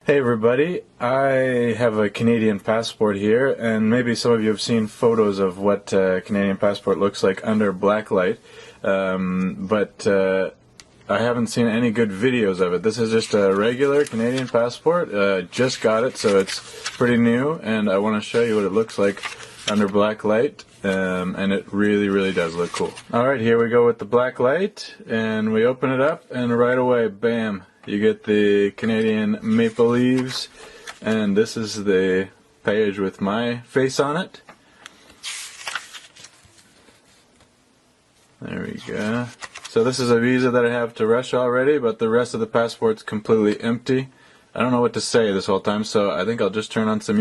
Hey everybody, I have a Canadian passport here, and maybe some of you have seen photos of what a Canadian passport looks like under blacklight, but I haven't seen any good videos of it. This is just a regular Canadian passport. Just got it, so it's pretty new, and I want to show you what it looks like under blacklight, and it really does look cool. Alright, here we go with the blacklight, and we open it up, and right away, bam! You get the Canadian maple leaves, and this is the page with my face on it. There we go. So this is a visa that I have to Russia already, but the rest of the passport's completely empty. I don't know what to say this whole time, so I think I'll just turn on some